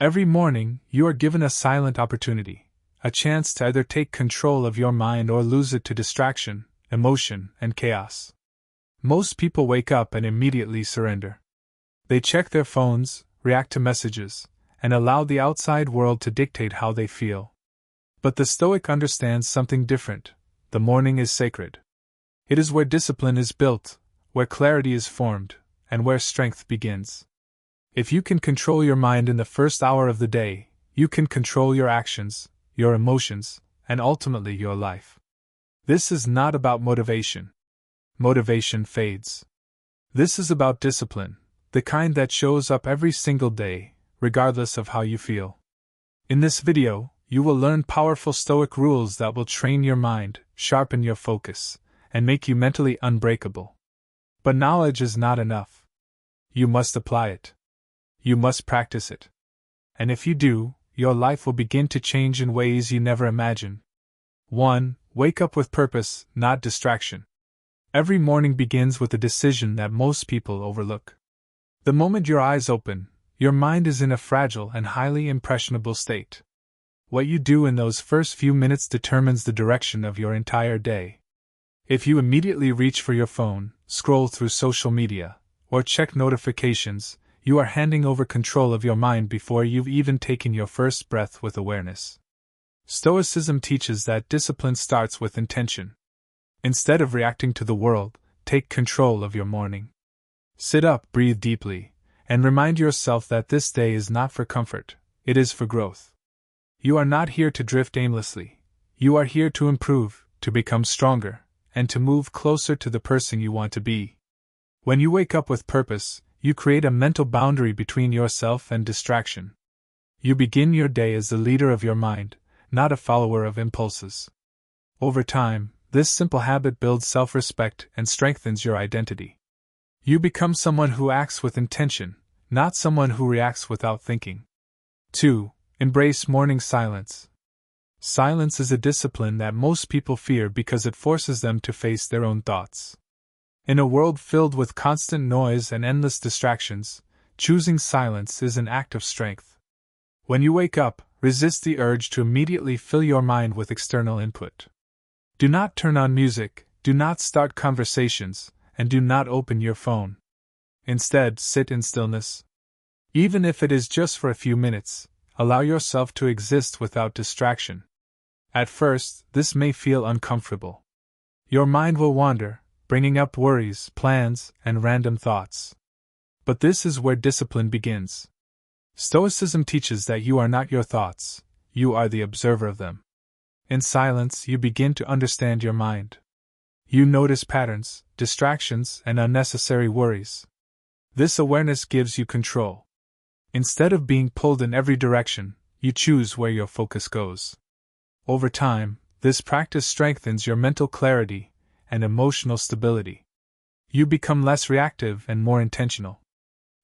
Every morning, you are given a silent opportunity, a chance to either take control of your mind or lose it to distraction, emotion, and chaos. Most people wake up and immediately surrender. They check their phones, react to messages, and allow the outside world to dictate how they feel. But the Stoic understands something different. The morning is sacred. It is where discipline is built, where clarity is formed, and where strength begins. If you can control your mind in the first hour of the day, you can control your actions, your emotions, and ultimately your life. This is not about motivation. Motivation fades. This is about discipline, the kind that shows up every single day, regardless of how you feel. In this video, you will learn powerful Stoic rules that will train your mind, sharpen your focus, and make you mentally unbreakable. But knowledge is not enough. You must apply it. You must practice it. And if you do, your life will begin to change in ways you never imagined. 1. Wake up with purpose, not distraction. Every morning begins with a decision that most people overlook. The moment your eyes open, your mind is in a fragile and highly impressionable state. What you do in those first few minutes determines the direction of your entire day. If you immediately reach for your phone, scroll through social media, or check notifications, you are handing over control of your mind before you've even taken your first breath with awareness. Stoicism teaches that discipline starts with intention. Instead of reacting to the world, take control of your morning. Sit up, breathe deeply, and remind yourself that this day is not for comfort, it is for growth. You are not here to drift aimlessly. You are here to improve, to become stronger, and to move closer to the person you want to be. When you wake up with purpose, you create a mental boundary between yourself and distraction. You begin your day as the leader of your mind, not a follower of impulses. Over time, this simple habit builds self-respect and strengthens your identity. You become someone who acts with intention, not someone who reacts without thinking. 2. Embrace morning silence. Silence is a discipline that most people fear because it forces them to face their own thoughts. In a world filled with constant noise and endless distractions, choosing silence is an act of strength. When you wake up, resist the urge to immediately fill your mind with external input. Do not turn on music, do not start conversations, and do not open your phone. Instead, sit in stillness. Even if it is just for a few minutes, allow yourself to exist without distraction. At first, this may feel uncomfortable. Your mind will wander, bringing up worries, plans, and random thoughts. But this is where discipline begins. Stoicism teaches that you are not your thoughts, you are the observer of them. In silence, you begin to understand your mind. You notice patterns, distractions, and unnecessary worries. This awareness gives you control. Instead of being pulled in every direction, you choose where your focus goes. Over time, this practice strengthens your mental clarity and emotional stability. You become less reactive and more intentional.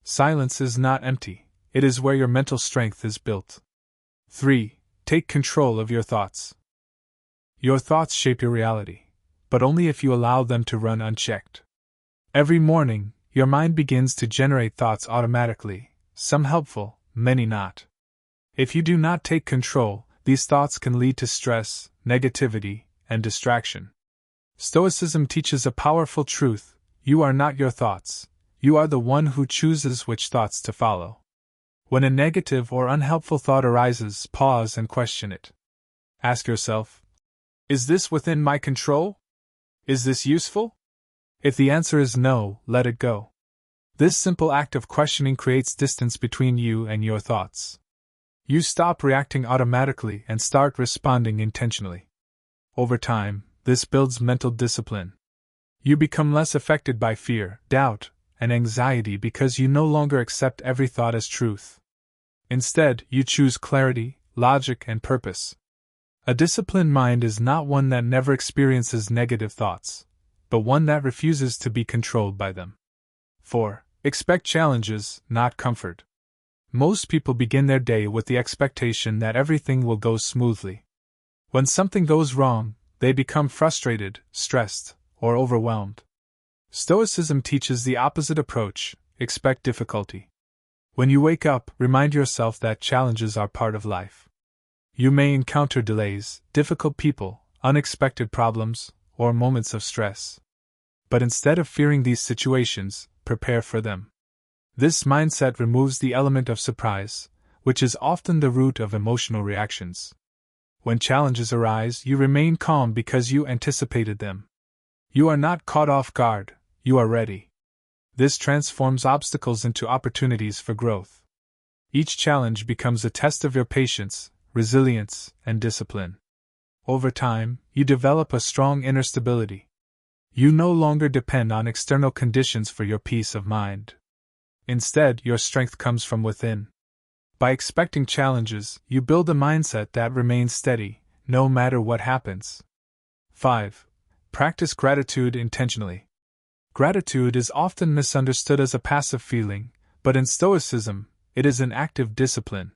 Silence is not empty, it is where your mental strength is built. 3. Take control of your thoughts. Your thoughts shape your reality, but only if you allow them to run unchecked. Every morning, your mind begins to generate thoughts automatically, some helpful, many not. If you do not take control, these thoughts can lead to stress, negativity, and distraction. Stoicism teaches a powerful truth: you are not your thoughts, you are the one who chooses which thoughts to follow. When a negative or unhelpful thought arises, pause and question it. Ask yourself, is this within my control? Is this useful? If the answer is no, let it go. This simple act of questioning creates distance between you and your thoughts. You stop reacting automatically and start responding intentionally. Over time, this builds mental discipline. You become less affected by fear, doubt, and anxiety because you no longer accept every thought as truth. Instead, you choose clarity, logic, and purpose. A disciplined mind is not one that never experiences negative thoughts, but one that refuses to be controlled by them. 4. Expect challenges, not comfort. Most people begin their day with the expectation that everything will go smoothly. When something goes wrong, they become frustrated, stressed, or overwhelmed. Stoicism teaches the opposite approach: expect difficulty. When you wake up, remind yourself that challenges are part of life. You may encounter delays, difficult people, unexpected problems, or moments of stress. But instead of fearing these situations, prepare for them. This mindset removes the element of surprise, which is often the root of emotional reactions. When challenges arise, you remain calm because you anticipated them. You are not caught off guard, you are ready. This transforms obstacles into opportunities for growth. Each challenge becomes a test of your patience, resilience, and discipline. Over time, you develop a strong inner stability. You no longer depend on external conditions for your peace of mind. Instead, your strength comes from within. By expecting challenges, you build a mindset that remains steady, no matter what happens. 5. Practice gratitude intentionally. Gratitude is often misunderstood as a passive feeling, but in Stoicism, it is an active discipline.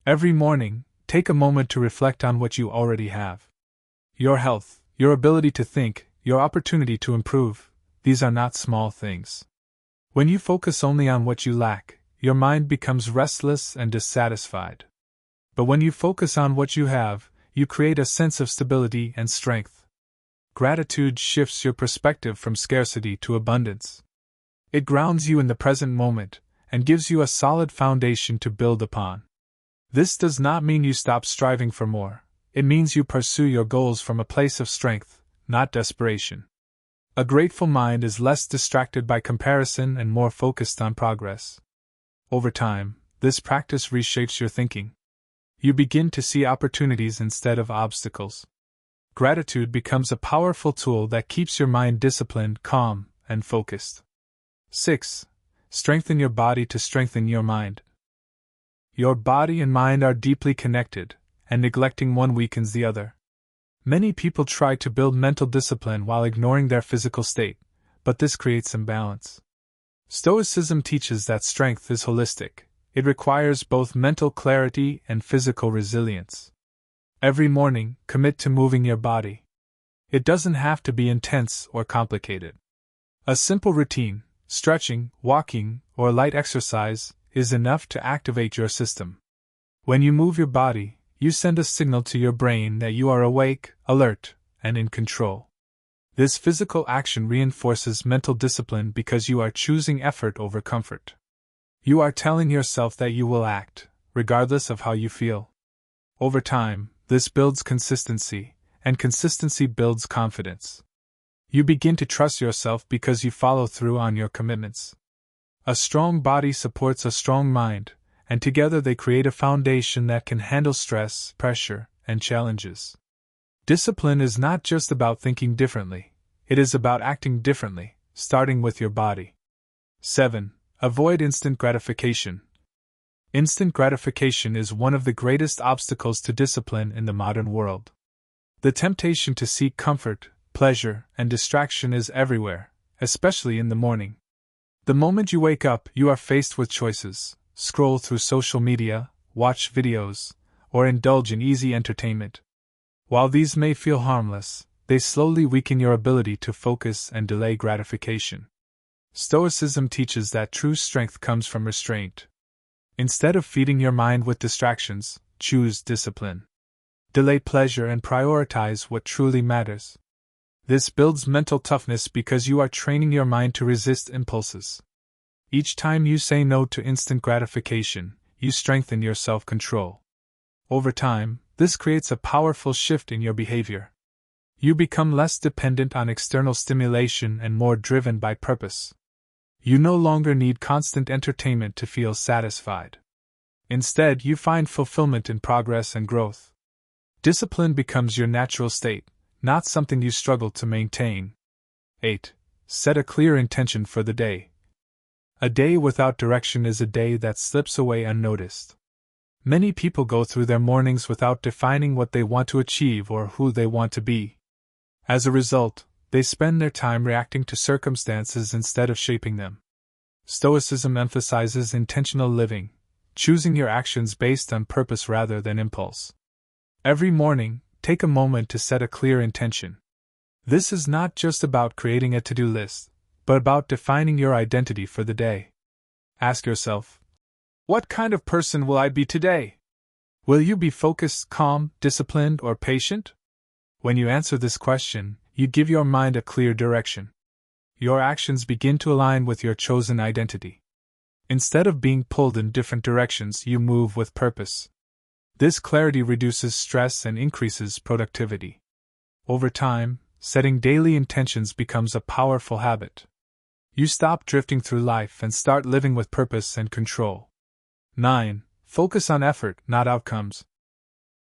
Every morning, take a moment to reflect on what you already have. Your health, your ability to think, your opportunity to improve, these are not small things. When you focus only on what you lack, your mind becomes restless and dissatisfied. But when you focus on what you have, you create a sense of stability and strength. Gratitude shifts your perspective from scarcity to abundance. It grounds you in the present moment and gives you a solid foundation to build upon. This does not mean you stop striving for more. It means you pursue your goals from a place of strength, not desperation. A grateful mind is less distracted by comparison and more focused on progress. Over time, this practice reshapes your thinking. You begin to see opportunities instead of obstacles. Gratitude becomes a powerful tool that keeps your mind disciplined, calm, and focused. 6. Strengthen your body to strengthen your mind. Your body and mind are deeply connected, and neglecting one weakens the other. Many people try to build mental discipline while ignoring their physical state, but this creates imbalance. Stoicism teaches that strength is holistic. It requires both mental clarity and physical resilience. Every morning, commit to moving your body. It doesn't have to be intense or complicated. A simple routine, stretching, walking, or light exercise, is enough to activate your system. When you move your body, you send a signal to your brain that you are awake, alert, and in control. This physical action reinforces mental discipline because you are choosing effort over comfort. You are telling yourself that you will act, regardless of how you feel. Over time, this builds consistency, and consistency builds confidence. You begin to trust yourself because you follow through on your commitments. A strong body supports a strong mind, and together they create a foundation that can handle stress, pressure, and challenges. Discipline is not just about thinking differently, it is about acting differently, starting with your body. 7. Avoid instant gratification. Instant gratification is one of the greatest obstacles to discipline in the modern world. The temptation to seek comfort, pleasure, and distraction is everywhere, especially in the morning. The moment you wake up, you are faced with choices: scroll through social media, watch videos, or indulge in easy entertainment. While these may feel harmless, they slowly weaken your ability to focus and delay gratification. Stoicism teaches that true strength comes from restraint. Instead of feeding your mind with distractions, choose discipline. Delay pleasure and prioritize what truly matters. This builds mental toughness because you are training your mind to resist impulses. Each time you say no to instant gratification, you strengthen your self-control. Over time, this creates a powerful shift in your behavior. You become less dependent on external stimulation and more driven by purpose. You no longer need constant entertainment to feel satisfied. Instead, you find fulfillment in progress and growth. Discipline becomes your natural state, not something you struggle to maintain. 8. Set a clear intention for the day. A day without direction is a day that slips away unnoticed. Many people go through their mornings without defining what they want to achieve or who they want to be. As a result, they spend their time reacting to circumstances instead of shaping them. Stoicism emphasizes intentional living, choosing your actions based on purpose rather than impulse. Every morning, take a moment to set a clear intention. This is not just about creating a to-do list, but about defining your identity for the day. Ask yourself, What kind of person will I be today? Will you be focused, calm, disciplined, or patient? When you answer this question, you give your mind a clear direction. Your actions begin to align with your chosen identity. Instead of being pulled in different directions, you move with purpose. This clarity reduces stress and increases productivity. Over time, setting daily intentions becomes a powerful habit. You stop drifting through life and start living with purpose and control. 9. Focus on effort, not outcomes.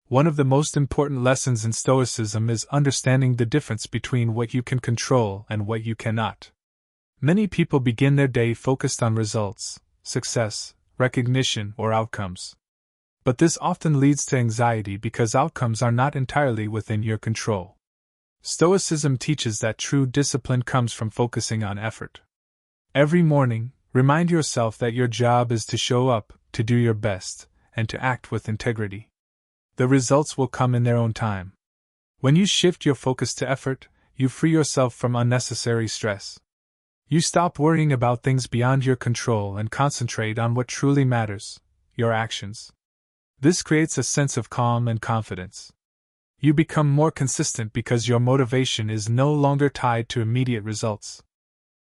One of the most important lessons in Stoicism is understanding the difference between what you can control and what you cannot. Many people begin their day focused on results, success, recognition, or outcomes. But this often leads to anxiety because outcomes are not entirely within your control. Stoicism teaches that true discipline comes from focusing on effort. Every morning, remind yourself that your job is to show up, to do your best, and to act with integrity. The results will come in their own time. When you shift your focus to effort, you free yourself from unnecessary stress. You stop worrying about things beyond your control and concentrate on what truly matters, your actions. This creates a sense of calm and confidence. You become more consistent because your motivation is no longer tied to immediate results.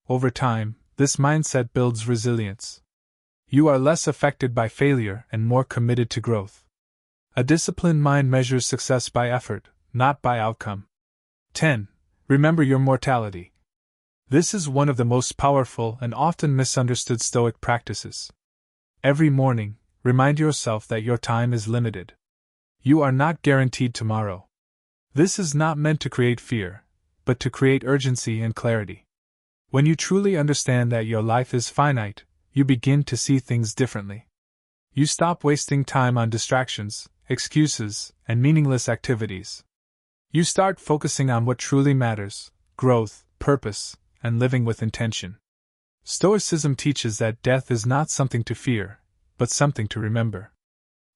Over time, this mindset builds resilience. You are less affected by failure and more committed to growth. A disciplined mind measures success by effort, not by outcome. 10. Remember your mortality. This is one of the most powerful and often misunderstood Stoic practices. Every morning, remind yourself that your time is limited. You are not guaranteed tomorrow. This is not meant to create fear, but to create urgency and clarity. When you truly understand that your life is finite, you begin to see things differently. You stop wasting time on distractions, excuses, and meaningless activities. You start focusing on what truly matters: growth, purpose, and living with intention. Stoicism teaches that death is not something to fear, but something to remember.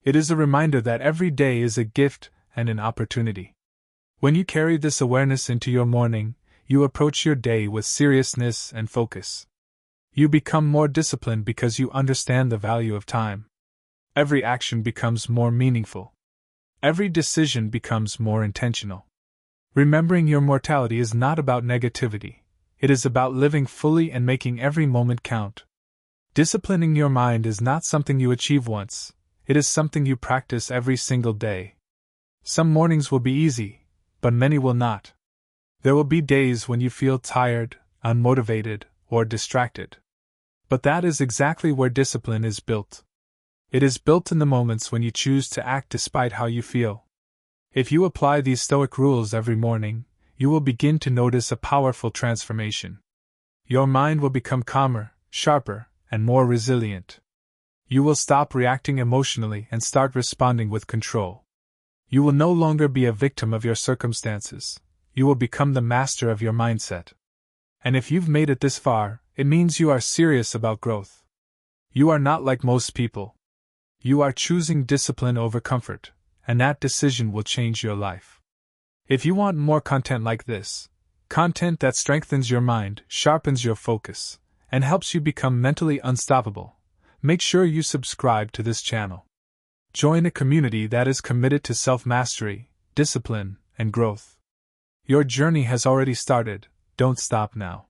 It is a reminder that every day is a gift and an opportunity. When you carry this awareness into your morning, you approach your day with seriousness and focus. You become more disciplined because you understand the value of time. Every action becomes more meaningful. Every decision becomes more intentional. Remembering your mortality is not about negativity. It is about living fully and making every moment count. Disciplining your mind is not something you achieve once. It is something you practice every single day. Some mornings will be easy, but many will not. There will be days when you feel tired, unmotivated, or distracted. But that is exactly where discipline is built. It is built in the moments when you choose to act despite how you feel. If you apply these Stoic rules every morning, you will begin to notice a powerful transformation. Your mind will become calmer, sharper, and more resilient. You will stop reacting emotionally and start responding with control. You will no longer be a victim of your circumstances. You will become the master of your mindset. And if you've made it this far, it means you are serious about growth. You are not like most people. You are choosing discipline over comfort, and that decision will change your life. If you want more content like this, content that strengthens your mind, sharpens your focus, and helps you become mentally unstoppable, make sure you subscribe to this channel. Join a community that is committed to self-mastery, discipline, and growth. Your journey has already started. Don't stop now.